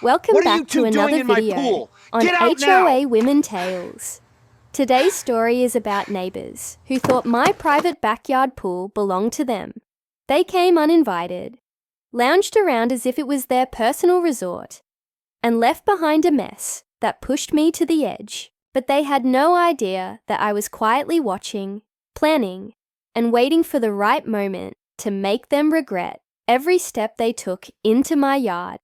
Welcome What are you back two to doing another in my video pool? on Get out HOA now! Women Tales. Today's story is about neighbors who thought my private backyard pool belonged to them. They came uninvited, lounged around as if it was their personal resort, and left behind a mess that pushed me to the edge. But they had no idea that I was quietly watching, planning, and waiting for the right moment to make them regret every step they took into my yard.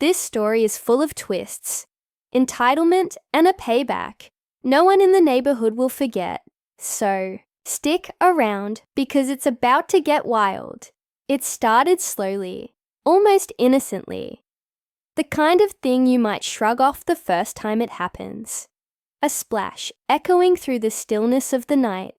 This story is full of twists, entitlement, and a payback no one in the neighborhood will forget. So, stick around because it's about to get wild. It started slowly, almost innocently. The kind of thing you might shrug off the first time it happens. A splash echoing through the stillness of the night.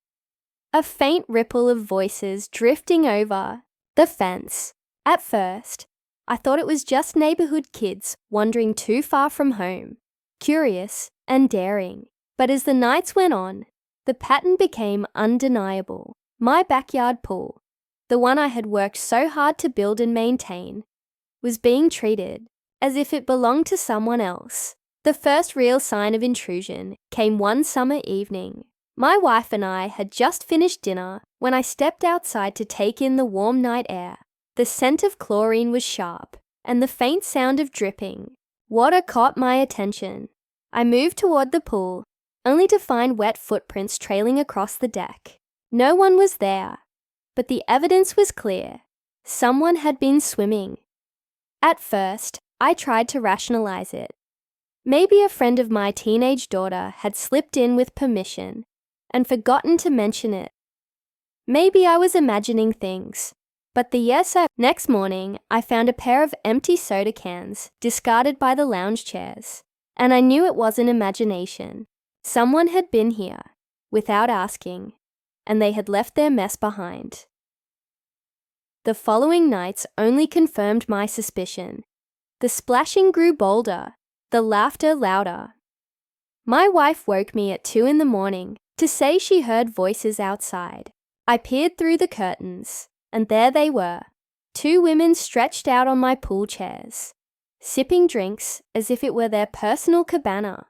A faint ripple of voices drifting over the fence. At first, I thought it was just neighborhood kids wandering too far from home, curious and daring. But as the nights went on, the pattern became undeniable. My backyard pool, the one I had worked so hard to build and maintain, was being treated as if it belonged to someone else. The first real sign of intrusion came one summer evening. My wife and I had just finished dinner when I stepped outside to take in the warm night air. The scent of chlorine was sharp, and the faint sound of dripping water caught my attention. I moved toward the pool, only to find wet footprints trailing across the deck. No one was there, but the evidence was clear. Someone had been swimming. At first, I tried to rationalize it. Maybe a friend of my teenage daughter had slipped in with permission and forgotten to mention it. Maybe I was imagining things. But next morning, I found a pair of empty soda cans discarded by the lounge chairs, and I knew it wasn't imagination. Someone had been here, without asking, and they had left their mess behind. The following nights only confirmed my suspicion. The splashing grew bolder, the laughter louder. My wife woke me at 2 a.m. to say she heard voices outside. I peered through the curtains. And there they were, 2 women stretched out on my pool chairs, sipping drinks as if it were their personal cabana.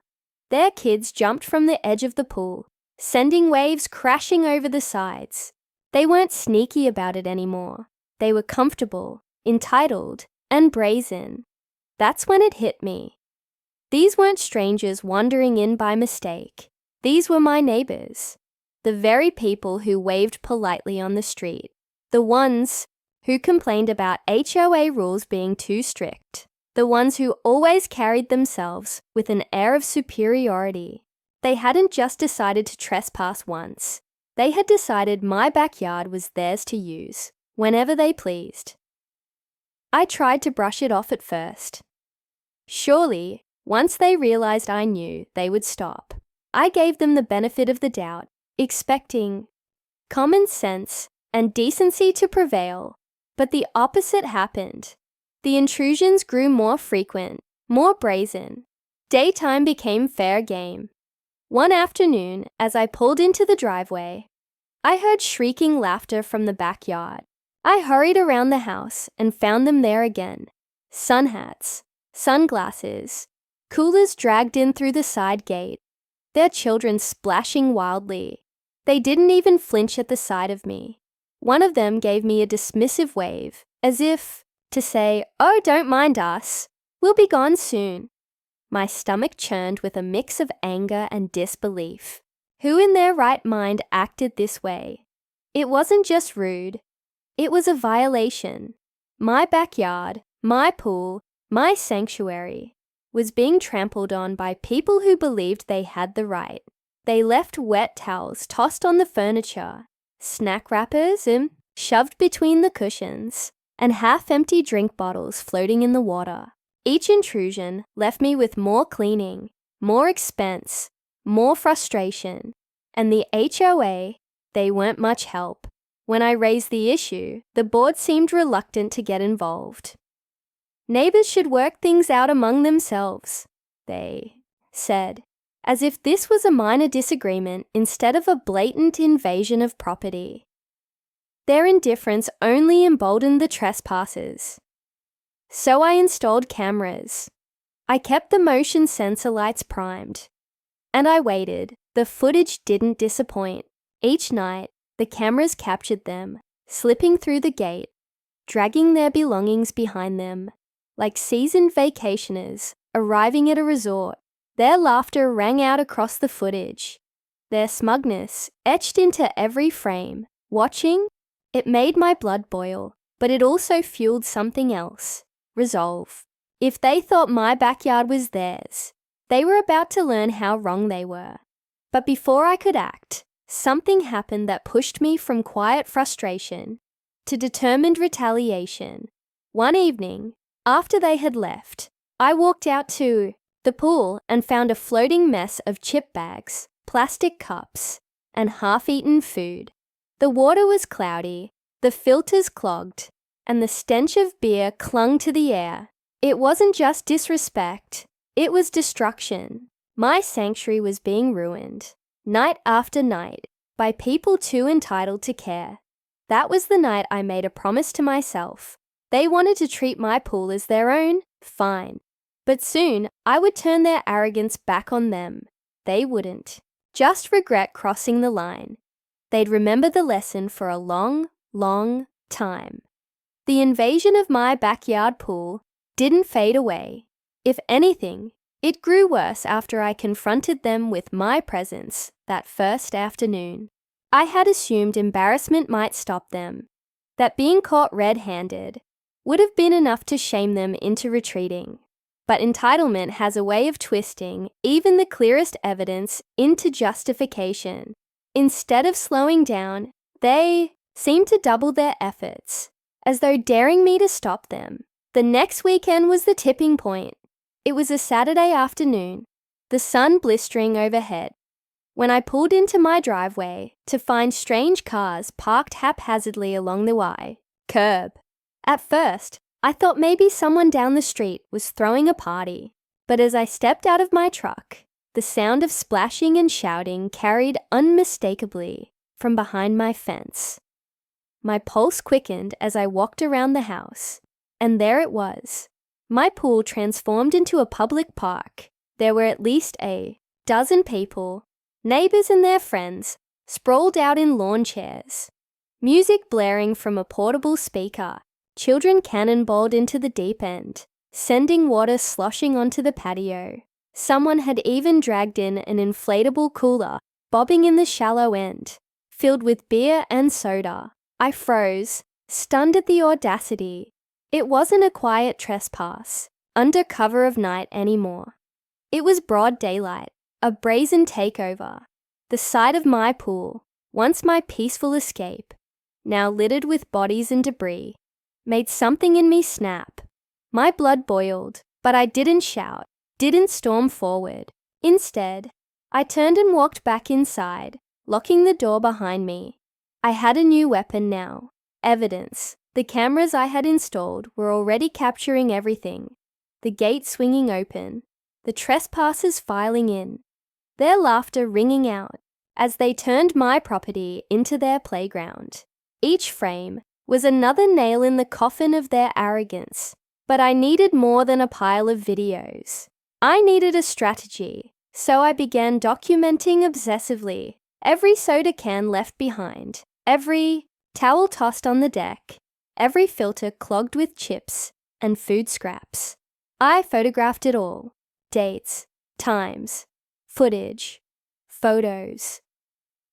Their kids jumped from the edge of the pool, sending waves crashing over the sides. They weren't sneaky about it anymore. They were comfortable, entitled, and brazen. That's when it hit me. These weren't strangers wandering in by mistake. These were my neighbors, the very people who waved politely on the street. The ones who complained about HOA rules being too strict. The ones who always carried themselves with an air of superiority. They hadn't just decided to trespass once. They had decided my backyard was theirs to use, whenever they pleased. I tried to brush it off at first. Surely, once they realized I knew, they would stop. I gave them the benefit of the doubt, expecting common sense and decency to prevail, but the opposite happened. The intrusions grew more frequent, more brazen. Daytime became fair game. One afternoon, as I pulled into the driveway, I heard shrieking laughter from the backyard. I hurried around the house and found them there again. Sun hats, sunglasses, coolers dragged in through the side gate, their children splashing wildly. They didn't even flinch at the sight of me. One of them gave me a dismissive wave, as if to say, "Oh, don't mind us. We'll be gone soon." My stomach churned with a mix of anger and disbelief. Who in their right mind acted this way? It wasn't just rude. It was a violation. My backyard, my pool, my sanctuary was being trampled on by people who believed they had the right. They left wet towels tossed on the furniture, snack wrappers shoved between the cushions, and half-empty drink bottles floating in the water. Each intrusion left me with more cleaning, more expense, more frustration, and the HOA, they weren't much help. When I raised the issue, the board seemed reluctant to get involved. Neighbors should work things out among themselves, they said, as if this was a minor disagreement instead of a blatant invasion of property. Their indifference only emboldened the trespassers. So I installed cameras. I kept the motion sensor lights primed. And I waited. The footage didn't disappoint. Each night, the cameras captured them, slipping through the gate, dragging their belongings behind them, like seasoned vacationers arriving at a resort. Their laughter rang out across the footage, their smugness etched into every frame. Watching, it made my blood boil, but it also fueled something else: resolve. If they thought my backyard was theirs, they were about to learn how wrong they were. But before I could act, something happened that pushed me from quiet frustration to determined retaliation. One evening, after they had left, I walked out to the pool and found a floating mess of chip bags, plastic cups, and half-eaten food. The water was cloudy, the filters clogged, and the stench of beer clung to the air. It wasn't just disrespect, it was destruction. My sanctuary was being ruined, night after night, by people too entitled to care. That was the night I made a promise to myself. They wanted to treat my pool as their own? Fine. But soon, I would turn their arrogance back on them. They wouldn't just regret crossing the line. They'd remember the lesson for a long, long time. The invasion of my backyard pool didn't fade away. If anything, it grew worse after I confronted them with my presence that first afternoon. I had assumed embarrassment might stop them, that being caught red-handed would have been enough to shame them into retreating. But entitlement has a way of twisting even the clearest evidence into justification. Instead of slowing down, they seemed to double their efforts, as though daring me to stop them. The next weekend was the tipping point. It was a Saturday afternoon, the sun blistering overhead, when I pulled into my driveway to find strange cars parked haphazardly along the curb. At first, I thought maybe someone down the street was throwing a party, but as I stepped out of my truck, the sound of splashing and shouting carried unmistakably from behind my fence. My pulse quickened as I walked around the house, and there it was. My pool transformed into a public park. There were at least a dozen people, neighbors and their friends, sprawled out in lawn chairs. Music blaring from a portable speaker, children cannonballed into the deep end, sending water sloshing onto the patio. Someone had even dragged in an inflatable cooler, bobbing in the shallow end, filled with beer and soda. I froze, stunned at the audacity. It wasn't a quiet trespass, under cover of night anymore. It was broad daylight, a brazen takeover. The sight of my pool, once my peaceful escape, now littered with bodies and debris, made something in me snap. My blood boiled, but I didn't shout, didn't storm forward. Instead, I turned and walked back inside, locking the door behind me. I had a new weapon now, evidence. The cameras I had installed were already capturing everything. The gate swinging open, the trespassers filing in, their laughter ringing out as they turned my property into their playground. Each frame was another nail in the coffin of their arrogance. But I needed more than a pile of videos. I needed a strategy, so I began documenting obsessively every soda can left behind, every towel tossed on the deck, every filter clogged with chips and food scraps. I photographed it all: dates, times, footage, photos.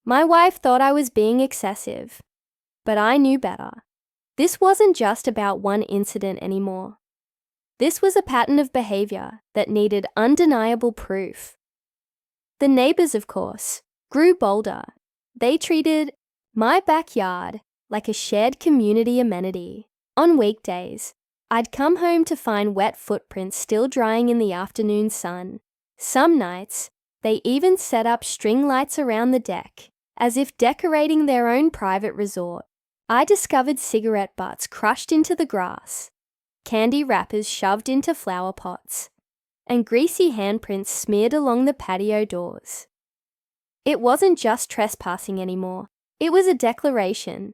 My wife thought I was being excessive, but I knew better. This wasn't just about one incident anymore. This was a pattern of behavior that needed undeniable proof. The neighbors, of course, grew bolder. They treated my backyard like a shared community amenity. On weekdays, I'd come home to find wet footprints still drying in the afternoon sun. Some nights, they even set up string lights around the deck, as if decorating their own private resort. I discovered cigarette butts crushed into the grass, candy wrappers shoved into flower pots, and greasy handprints smeared along the patio doors. It wasn't just trespassing anymore. It was a declaration,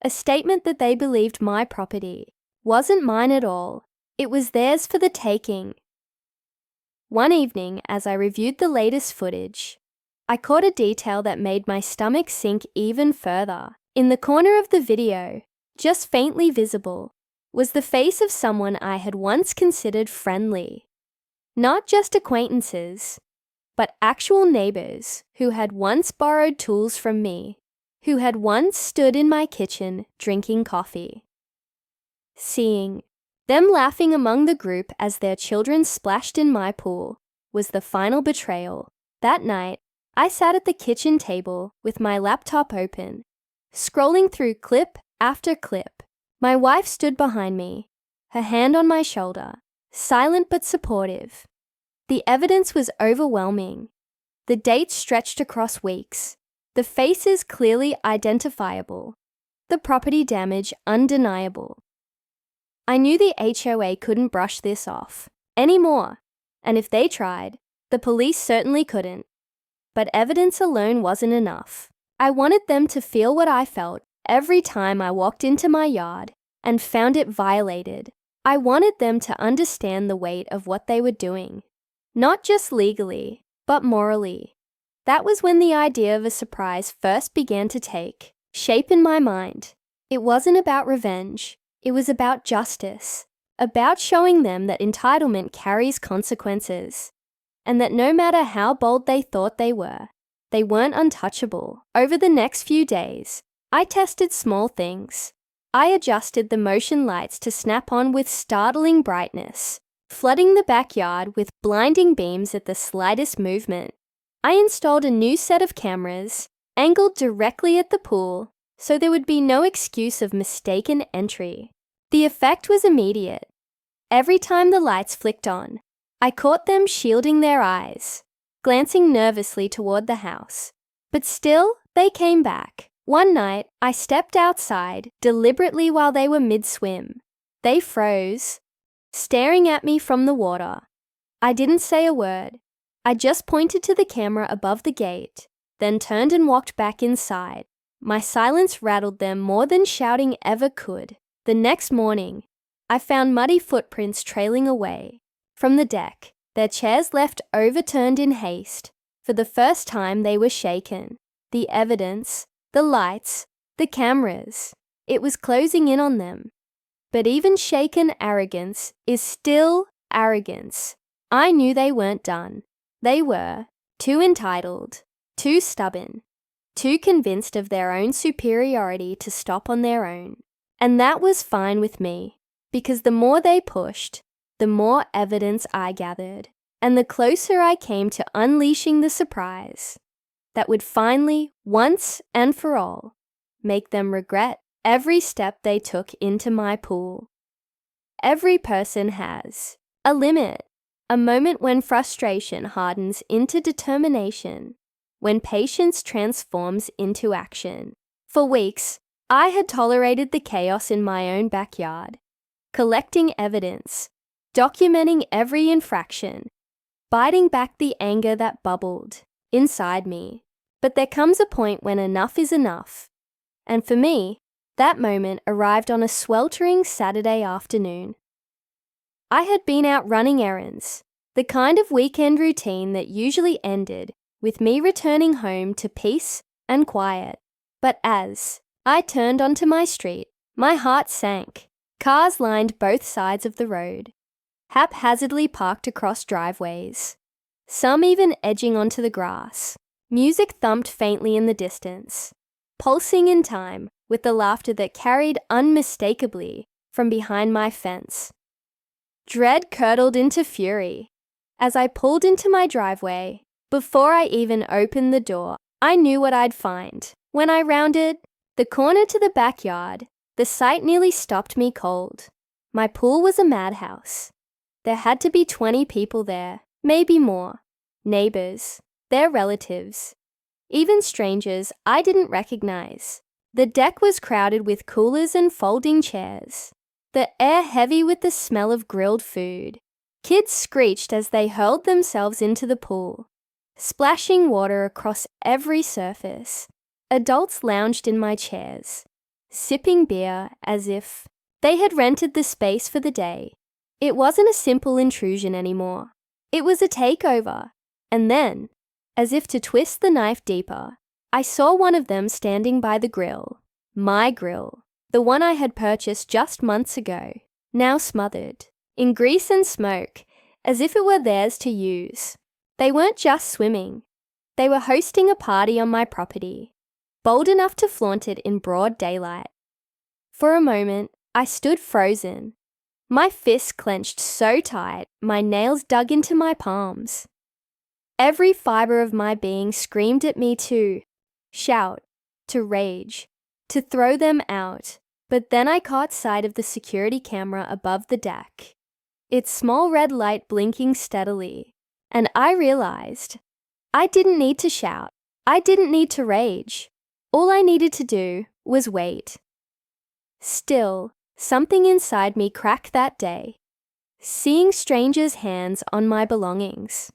a statement that they believed my property wasn't mine at all. It was theirs for the taking. One evening, as I reviewed the latest footage, I caught a detail that made my stomach sink even further. In the corner of the video, just faintly visible, was the face of someone I had once considered friendly. Not just acquaintances, but actual neighbors who had once borrowed tools from me, who had once stood in my kitchen drinking coffee. Seeing them laughing among the group as their children splashed in my pool was the final betrayal. That night, I sat at the kitchen table with my laptop open, scrolling through clip after clip. My wife stood behind me, her hand on my shoulder, silent but supportive. The evidence was overwhelming. The dates stretched across weeks, the faces clearly identifiable, the property damage undeniable. I knew the HOA couldn't brush this off anymore, and if they tried, the police certainly couldn't. But evidence alone wasn't enough. I wanted them to feel what I felt every time I walked into my yard and found it violated. I wanted them to understand the weight of what they were doing, not just legally, but morally. That was when the idea of a surprise first began to take shape in my mind. It wasn't about revenge. It was about justice, about showing them that entitlement carries consequences, and that no matter how bold they thought they weren't untouchable. Over the next few days, I tested small things. I adjusted the motion lights to snap on with startling brightness, flooding the backyard with blinding beams at the slightest movement. I installed a new set of cameras, angled directly at the pool, so there would be no excuse of mistaken entry. The effect was immediate. Every time the lights flicked on, I caught them shielding their eyes, glancing nervously toward the house. But still, they came back. One night, I stepped outside deliberately while they were mid-swim. They froze, staring at me from the water. I didn't say a word. I just pointed to the camera above the gate, then turned and walked back inside. My silence rattled them more than shouting ever could. The next morning, I found muddy footprints trailing away from the deck, their chairs left overturned in haste. For the first time, they were shaken. The evidence, the lights, the cameras, it was closing in on them. But even shaken arrogance is still arrogance. I knew they weren't done. They were too entitled, too stubborn, too convinced of their own superiority to stop on their own. And that was fine with me, because the more they pushed, the more evidence I gathered, and the closer I came to unleashing the surprise that would finally, once and for all, make them regret every step they took into my pool. Every person has a limit. A moment when frustration hardens into determination, when patience transforms into action. For weeks, I had tolerated the chaos in my own backyard, collecting evidence, documenting every infraction, biting back the anger that bubbled inside me. But there comes a point when enough is enough. And for me, that moment arrived on a sweltering Saturday afternoon. I had been out running errands, the kind of weekend routine that usually ended with me returning home to peace and quiet. But as I turned onto my street, my heart sank. Cars lined both sides of the road, haphazardly parked across driveways, some even edging onto the grass. Music thumped faintly in the distance, pulsing in time with the laughter that carried unmistakably from behind my fence. Dread curdled into fury. As I pulled into my driveway, before I even opened the door, I knew what I'd find. When I rounded the corner to the backyard, the sight nearly stopped me cold. My pool was a madhouse. There had to be 20 people there, maybe more. Neighbors, their relatives, even strangers I didn't recognize. The deck was crowded with coolers and folding chairs, the air heavy with the smell of grilled food. Kids screeched as they hurled themselves into the pool, splashing water across every surface. Adults lounged in my chairs, sipping beer as if they had rented the space for the day. It wasn't a simple intrusion anymore. It was a takeover. And then, as if to twist the knife deeper, I saw one of them standing by the grill. My grill, the one I had purchased just months ago, now smothered in grease and smoke, as if it were theirs to use. They weren't just swimming. They were hosting a party on my property, bold enough to flaunt it in broad daylight. For a moment, I stood frozen, my fists clenched so tight my nails dug into my palms. Every fiber of my being screamed at me to shout, to rage, to throw them out. But then I caught sight of the security camera above the deck, its small red light blinking steadily, and I realized I didn't need to shout. I didn't need to rage. All I needed to do was wait. Still, something inside me cracked that day. Seeing strangers' hands on my belongings,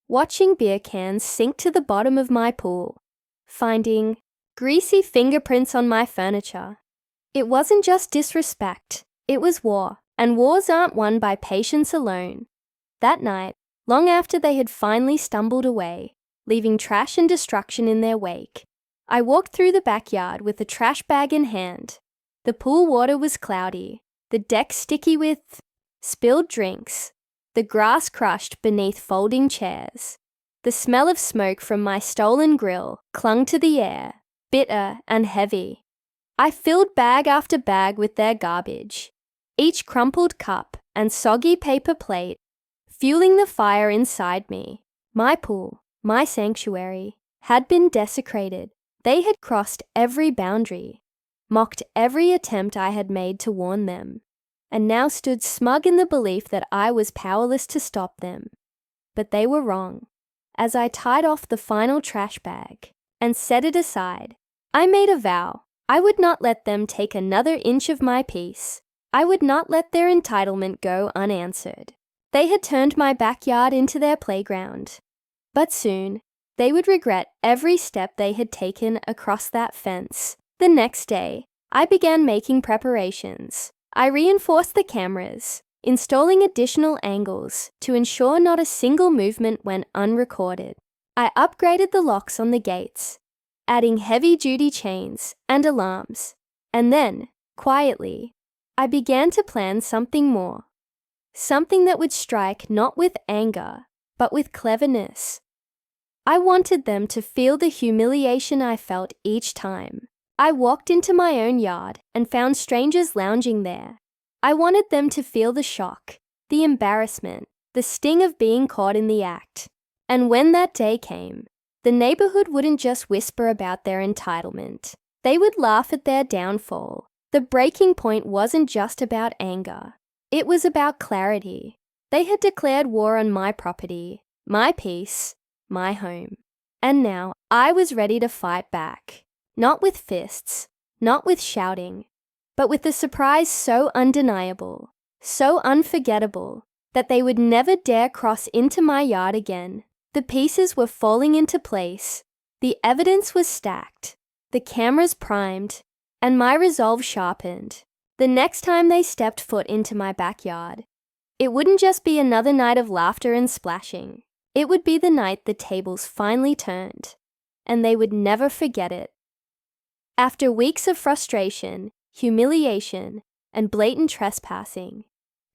watching beer cans sink to the bottom of my pool, finding greasy fingerprints on my furniture. It wasn't just disrespect, it was war, and wars aren't won by patience alone. That night, long after they had finally stumbled away, leaving trash and destruction in their wake, I walked through the backyard with a trash bag in hand. The pool water was cloudy, the deck sticky with spilled drinks, the grass crushed beneath folding chairs. The smell of smoke from my stolen grill clung to the air, bitter and heavy. I filled bag after bag with their garbage, each crumpled cup and soggy paper plate fueling the fire inside me. My pool, my sanctuary, had been desecrated. They had crossed every boundary, mocked every attempt I had made to warn them, and now stood smug in the belief that I was powerless to stop them. But they were wrong. As I tied off the final trash bag and set it aside, I made a vow. I would not let them take another inch of my peace. I would not let their entitlement go unanswered. They had turned my backyard into their playground. But soon, they would regret every step they had taken across that fence. The next day, I began making preparations. I reinforced the cameras, installing additional angles to ensure not a single movement went unrecorded. I upgraded the locks on the gates, adding heavy-duty chains and alarms. And then, quietly, I began to plan something more. Something that would strike not with anger, but with cleverness. I wanted them to feel the humiliation I felt each time I walked into my own yard and found strangers lounging there. I wanted them to feel the shock, the embarrassment, the sting of being caught in the act. And when that day came, the neighborhood wouldn't just whisper about their entitlement. They would laugh at their downfall. The breaking point wasn't just about anger. It was about clarity. They had declared war on my property, my peace, my home. And now I was ready to fight back. Not with fists, not with shouting, but with a surprise so undeniable, so unforgettable, that they would never dare cross into my yard again. The pieces were falling into place, the evidence was stacked, the cameras primed, and my resolve sharpened. The next time they stepped foot into my backyard, it wouldn't just be another night of laughter and splashing. It would be the night the tables finally turned, and they would never forget it. After weeks of frustration, humiliation, and blatant trespassing,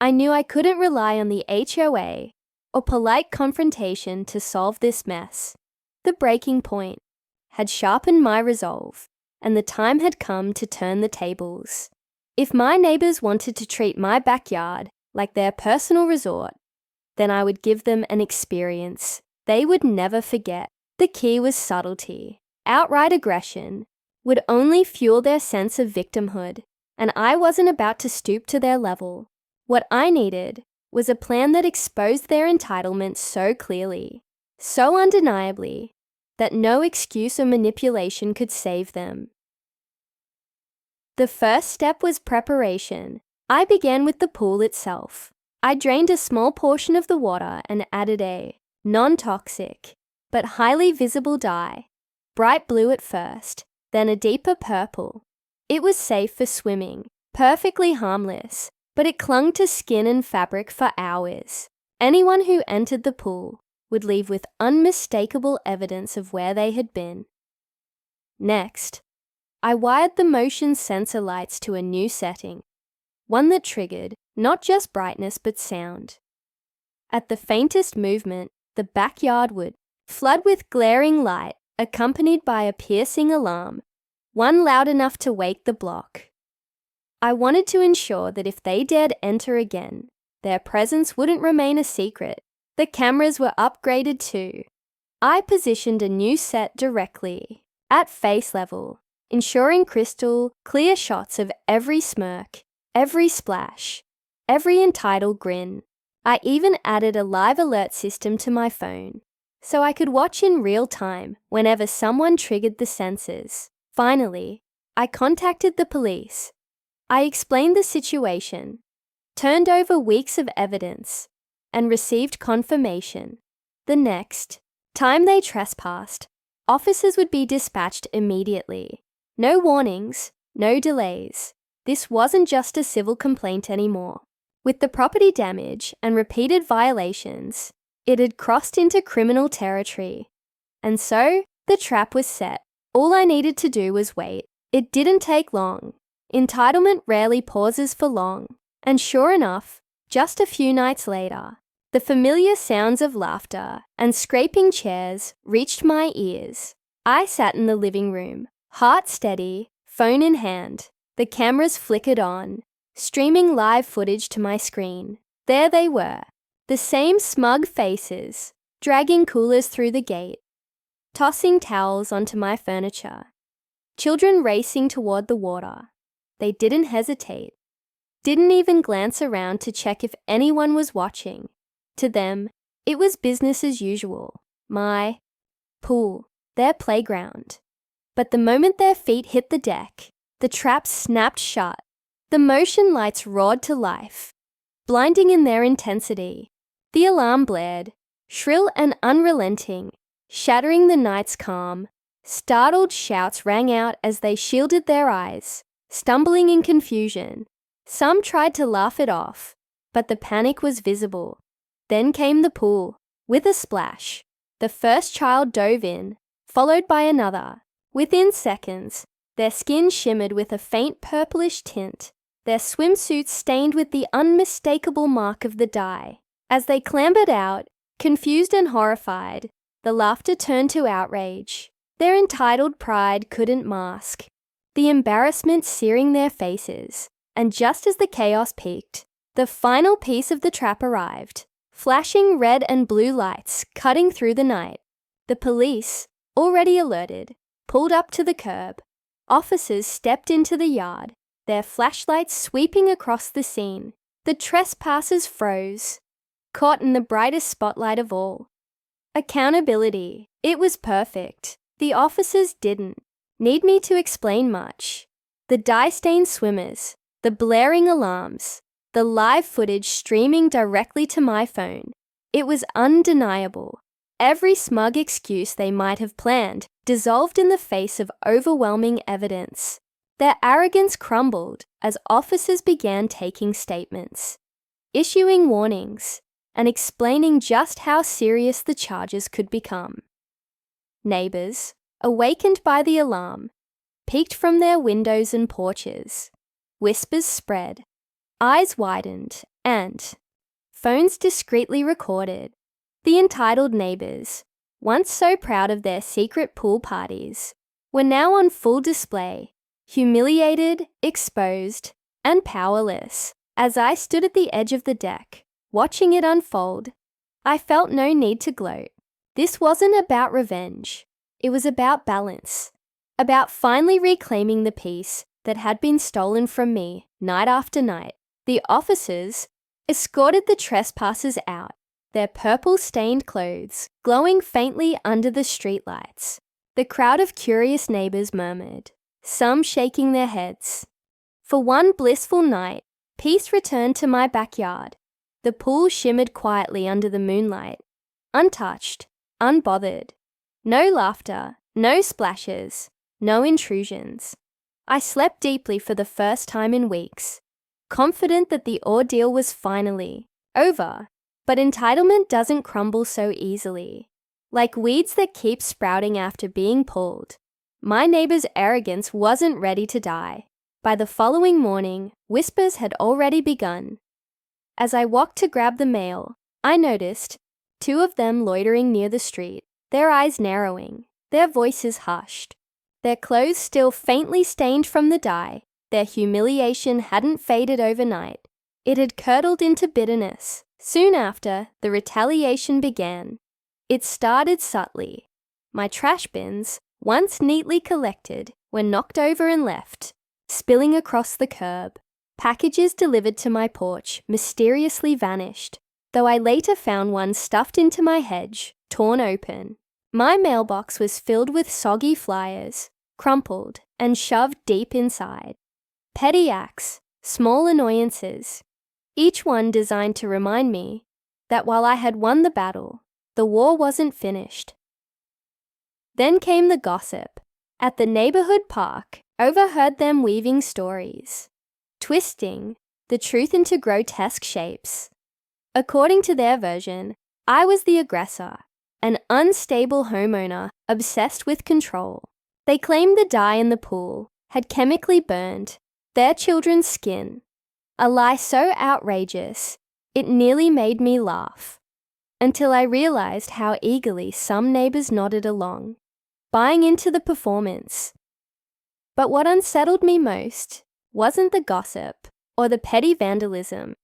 I knew I couldn't rely on the HOA or polite confrontation to solve this mess. The breaking point had sharpened my resolve, and the time had come to turn the tables. If my neighbors wanted to treat my backyard like their personal resort, then I would give them an experience they would never forget. The key was subtlety. Outright aggression would only fuel their sense of victimhood, and I wasn't about to stoop to their level. What I needed was a plan that exposed their entitlement so clearly, so undeniably, that no excuse or manipulation could save them. The first step was preparation. I began with the pool itself. I drained a small portion of the water and added a non-toxic, but highly visible dye, bright blue at first, then a deeper purple. It was safe for swimming, perfectly harmless, but it clung to skin and fabric for hours. Anyone who entered the pool would leave with unmistakable evidence of where they had been. Next, I wired the motion sensor lights to a new setting, one that triggered not just brightness but sound. At the faintest movement, the backyard would flood with glaring light accompanied by a piercing alarm, one loud enough to wake the block. I wanted to ensure that if they dared enter again, their presence wouldn't remain a secret. The cameras were upgraded too. I positioned a new set directly at face level, ensuring crystal clear shots of every smirk, every splash, every entitled grin. I even added a live alert system to my phone, so I could watch in real time whenever someone triggered the sensors. Finally, I contacted the police. I explained the situation, turned over weeks of evidence, and received confirmation. The next time they trespassed, officers would be dispatched immediately. No warnings, no delays. This wasn't just a civil complaint anymore. With the property damage and repeated violations, it had crossed into criminal territory. And so, the trap was set. All I needed to do was wait. It didn't take long. Entitlement rarely pauses for long. And sure enough, just a few nights later, the familiar sounds of laughter and scraping chairs reached my ears. I sat in the living room, heart steady, phone in hand. The cameras flickered on, streaming live footage to my screen. There they were, the same smug faces, dragging coolers through the gate, tossing towels onto my furniture, children racing toward the water. They didn't hesitate, didn't even glance around to check if anyone was watching. To them, it was business as usual. My pool, their playground. But the moment their feet hit the deck, the trap snapped shut. The motion lights roared to life, blinding in their intensity. The alarm blared, shrill and unrelenting, shattering the night's calm. Startled shouts rang out as they shielded their eyes, stumbling in confusion. Some tried to laugh it off, but the panic was visible. Then came the pool, with a splash. The first child dove in, followed by another. Within seconds, their skin shimmered with a faint purplish tint, their swimsuits stained with the unmistakable mark of the dye. As they clambered out, confused and horrified, the laughter turned to outrage. Their entitled pride couldn't mask the embarrassment searing their faces. And just as the chaos peaked, the final piece of the trap arrived, flashing red and blue lights cutting through the night. The police, already alerted, pulled up to the curb. Officers stepped into the yard, their flashlights sweeping across the scene. The trespassers froze, caught in the brightest spotlight of all. Accountability. It was perfect. The officers didn't need me to explain much. The dye-stained swimmers, the blaring alarms, the live footage streaming directly to my phone. It was undeniable. Every smug excuse they might have planned dissolved in the face of overwhelming evidence. Their arrogance crumbled as officers began taking statements, issuing warnings, and explaining just how serious the charges could become. Neighbors, awakened by the alarm, peeked from their windows and porches. Whispers spread, eyes widened, and phones discreetly recorded. The entitled neighbors, once so proud of their secret pool parties, were now on full display, humiliated, exposed, and powerless. As I stood at the edge of the deck, watching it unfold, I felt no need to gloat. This wasn't about revenge. It was about balance, about finally reclaiming the peace that had been stolen from me night after night. The officers escorted the trespassers out, their purple-stained clothes glowing faintly under the streetlights. The crowd of curious neighbors murmured, some shaking their heads. For one blissful night, peace returned to my backyard. The pool shimmered quietly under the moonlight, untouched, unbothered. No laughter, no splashes, no intrusions. I slept deeply for the first time in weeks, confident that the ordeal was finally over. But entitlement doesn't crumble so easily. Like weeds that keep sprouting after being pulled, my neighbor's arrogance wasn't ready to die. By the following morning, whispers had already begun. As I walked to grab the mail, I noticed 2 of them loitering near the street, their eyes narrowing, their voices hushed, their clothes still faintly stained from the dye. Their humiliation hadn't faded overnight. It had curdled into bitterness. Soon after, the retaliation began. It started subtly. My trash bins, once neatly collected, were knocked over and left, spilling across the curb. Packages delivered to my porch mysteriously vanished, though I later found one stuffed into my hedge, torn open. My mailbox was filled with soggy flyers, crumpled and shoved deep inside. Petty acts, small annoyances, each one designed to remind me that while I had won the battle, the war wasn't finished. Then came the gossip. At the neighborhood park, overheard them weaving stories, twisting the truth into grotesque shapes. According to their version, I was the aggressor, an unstable homeowner obsessed with control. They claimed the dye in the pool had chemically burned their children's skin, a lie so outrageous it nearly made me laugh, until I realized how eagerly some neighbors nodded along, buying into the performance. But what unsettled me most wasn't the gossip or the petty vandalism.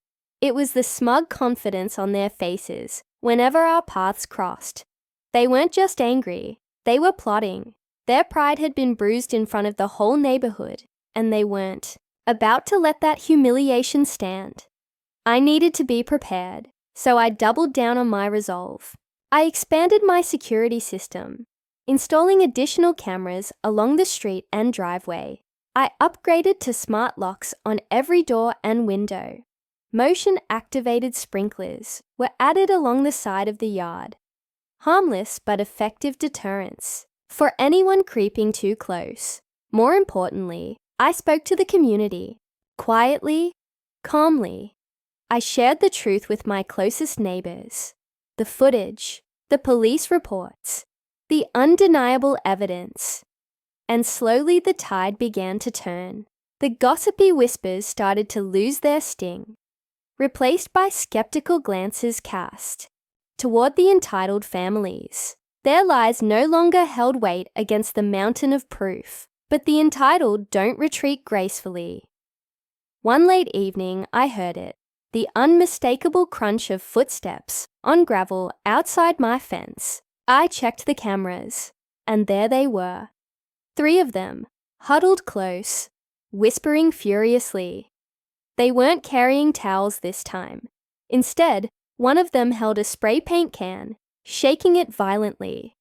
It was the smug confidence on their faces whenever our paths crossed. They weren't just angry, they were plotting. Their pride had been bruised in front of the whole neighborhood, and they weren't about to let that humiliation stand. I needed to be prepared, so I doubled down on my resolve. I expanded my security system, installing additional cameras along the street and driveway. I upgraded to smart locks on every door and window. Motion-activated sprinklers were added along the side of the yard. Harmless but effective deterrents for anyone creeping too close. More importantly, I spoke to the community. Quietly, calmly, I shared the truth with my closest neighbors. The footage, the police reports, the undeniable evidence. And slowly the tide began to turn. The gossipy whispers started to lose their sting, replaced by skeptical glances cast toward the entitled families. Their lies no longer held weight against the mountain of proof, but the entitled don't retreat gracefully. One late evening, I heard it, the unmistakable crunch of footsteps on gravel outside my fence. I checked the cameras, and there they were. 3 of them, huddled close, whispering furiously. They weren't carrying towels this time. Instead, one of them held a spray paint can, shaking it violently.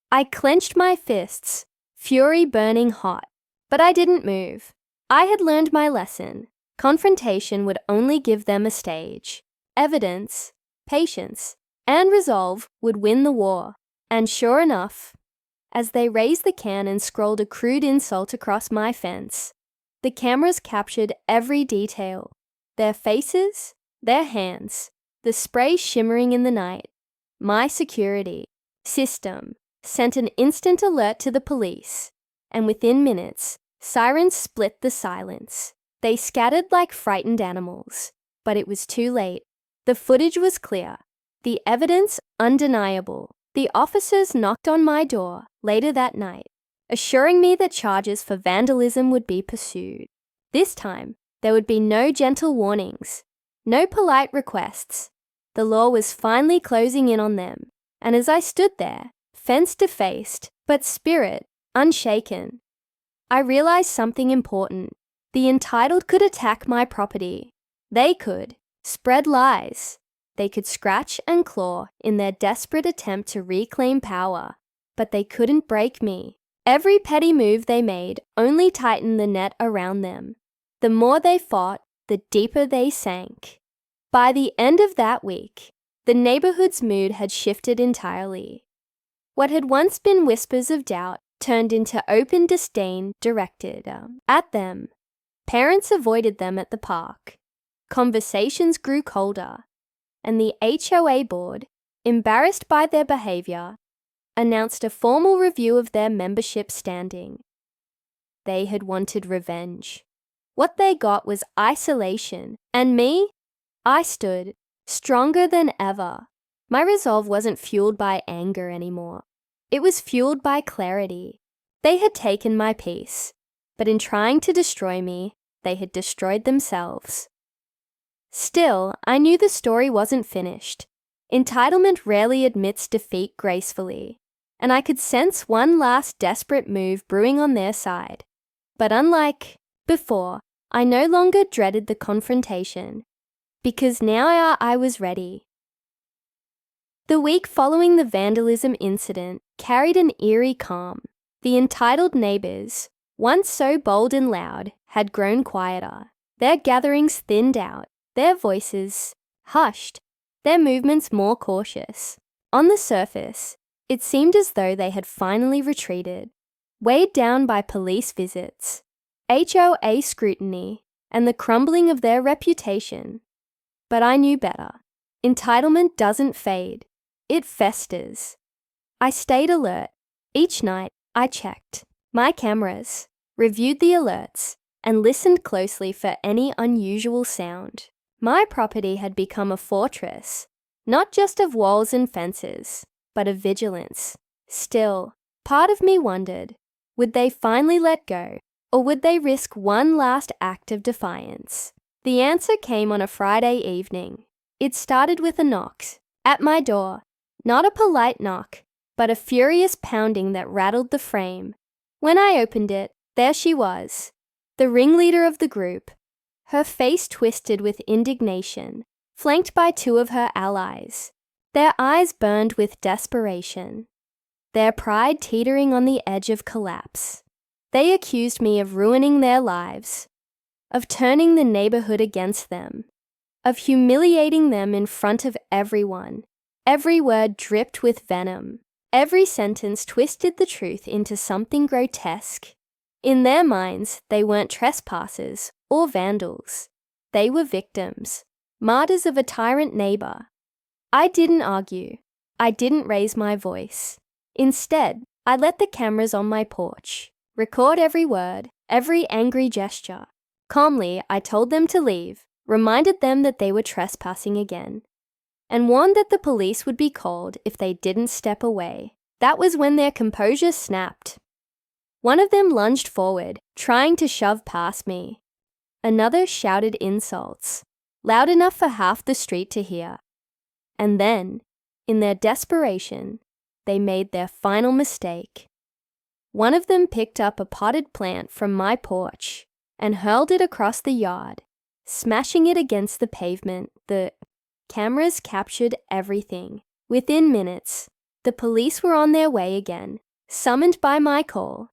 I clenched my fists, fury burning hot, but I didn't move. I had learned my lesson. Confrontation would only give them a stage. Evidence, patience, and resolve would win the war. And sure enough, as they raised the can and scrolled a crude insult across my fence, the cameras captured every detail. Their faces, their hands, the spray shimmering in the night. My security system sent an instant alert to the police, and within minutes, sirens split the silence. They scattered like frightened animals, but it was too late. The footage was clear, the evidence undeniable. The officers knocked on my door later that night, assuring me that charges for vandalism would be pursued. This time, there would be no gentle warnings, no polite requests. The law was finally closing in on them, and as I stood there, fence defaced, but spirit unshaken, I realized something important. The entitled could attack my property. They could spread lies. They could scratch and claw in their desperate attempt to reclaim power, but they couldn't break me. Every petty move they made only tightened the net around them. The more they fought, the deeper they sank. By the end of that week, the neighborhood's mood had shifted entirely. What had once been whispers of doubt turned into open disdain directed at them. Parents avoided them at the park. Conversations grew colder. and the HOA board, embarrassed by their behavior, announced a formal review of their membership standing. They had wanted revenge. What they got was isolation, and me? I stood, stronger than ever. My resolve wasn't fueled by anger anymore. It was fueled by clarity. They had taken my peace, but in trying to destroy me, they had destroyed themselves. Still, I knew the story wasn't finished. Entitlement rarely admits defeat gracefully, and I could sense one last desperate move brewing on their side. But unlike before, I no longer dreaded the confrontation, because now I was ready. The week following the vandalism incident carried an eerie calm. The entitled neighbors, once so bold and loud, had grown quieter. Their gatherings thinned out, their voices hushed, their movements more cautious. On the surface, it seemed as though they had finally retreated, weighed down by police visits, HOA scrutiny, and the crumbling of their reputation. But I knew better. Entitlement doesn't fade. It festers. I stayed alert. Each night, I checked my cameras, reviewed the alerts, and listened closely for any unusual sound. My property had become a fortress, not just of walls and fences, but of vigilance. Still, part of me wondered, would they finally let go, or would they risk one last act of defiance? The answer came on a Friday evening. It started with a knock at my door. Not a polite knock, but a furious pounding that rattled the frame. When I opened it, there she was, the ringleader of the group, her face twisted with indignation, flanked by two of her allies. Their eyes burned with desperation, their pride teetering on the edge of collapse. They accused me of ruining their lives, of turning the neighborhood against them, of humiliating them in front of everyone. Every word dripped with venom. Every sentence twisted the truth into something grotesque. In their minds, they weren't trespassers or vandals. They were victims, martyrs of a tyrant neighbor. I didn't argue. I didn't raise my voice. Instead, I let the cameras on my porch record every word, every angry gesture. Calmly, I told them to leave, reminded them that they were trespassing again, and warned that the police would be called if they didn't step away. That was when their composure snapped. One of them lunged forward, trying to shove past me. Another shouted insults, loud enough for half the street to hear. And then, in their desperation, they made their final mistake. One of them picked up a potted plant from my porch and hurled it across the yard, smashing it against the pavement. The cameras captured everything. Within minutes, the police were on their way again, summoned by my call,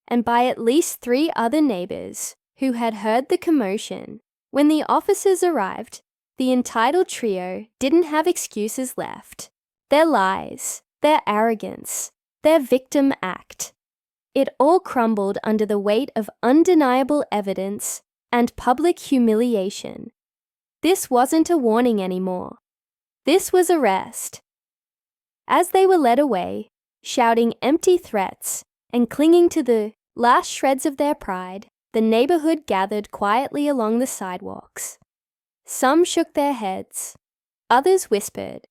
and by at least 3 other neighbors who had heard the commotion. When the officers arrived, the entitled trio didn't have excuses left. Their lies, their arrogance, their victim act. It all crumbled under the weight of undeniable evidence and public humiliation. This wasn't a warning anymore. This was arrest. As they were led away, shouting empty threats and clinging to the last shreds of their pride, the neighborhood gathered quietly along the sidewalks. Some shook their heads, others whispered,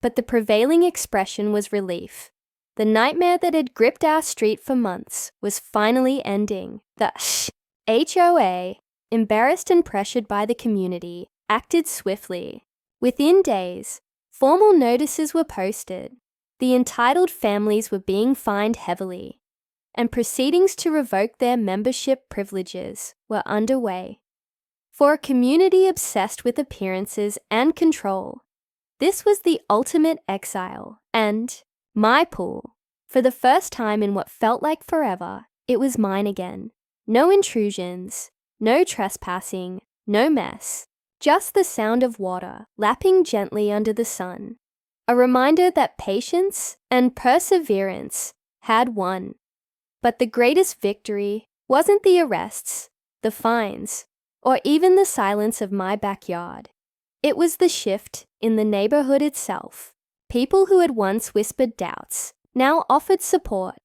but the prevailing expression was relief. The nightmare that had gripped our street for months was finally ending. The HOA, embarrassed and pressured by the community, acted swiftly. Within days, formal notices were posted. The entitled families were being fined heavily, and proceedings to revoke their membership privileges were underway. For a community obsessed with appearances and control, this was the ultimate exile, and my pool. For the first time in what felt like forever, it was mine again. No intrusions, no trespassing, no mess. Just the sound of water lapping gently under the sun. A reminder that patience and perseverance had won. But the greatest victory wasn't the arrests, the fines, or even the silence of my backyard. It was the shift in the neighborhood itself. People who had once whispered doubts now offered support.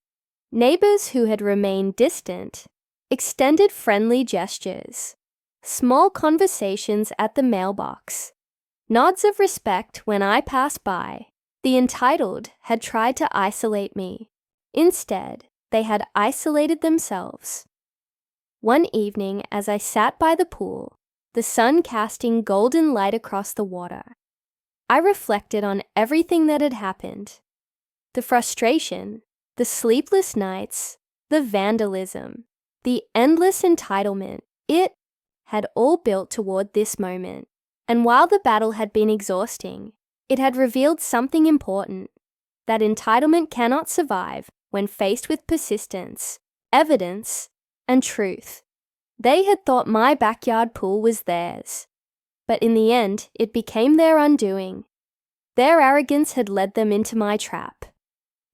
Neighbors who had remained distant extended friendly gestures. Small conversations at the mailbox. Nods of respect when I passed by. The entitled had tried to isolate me. Instead, they had isolated themselves. One evening, as I sat by the pool, the sun casting golden light across the water, I reflected on everything that had happened. The frustration, the sleepless nights, the vandalism, the endless entitlement, it had all built toward this moment. And while the battle had been exhausting, it had revealed something important, that entitlement cannot survive when faced with persistence, evidence, and truth. They had thought my backyard pool was theirs, but in the end, it became their undoing. Their arrogance had led them into my trap.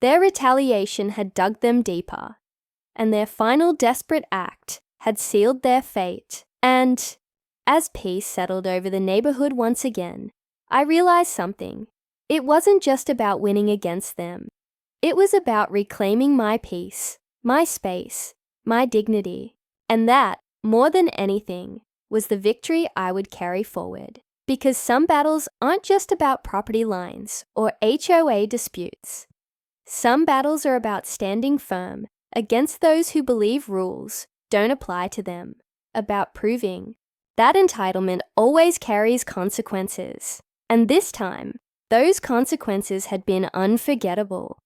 Their retaliation had dug them deeper, and their final desperate act had sealed their fate. And as peace settled over the neighborhood once again, I realized something. It wasn't just about winning against them. It was about reclaiming my peace, my space, my dignity. And that, more than anything, was the victory I would carry forward. Because some battles aren't just about property lines or HOA disputes. Some battles are about standing firm against those who believe rules don't apply to them, about proving that entitlement always carries consequences. And this time, those consequences had been unforgettable.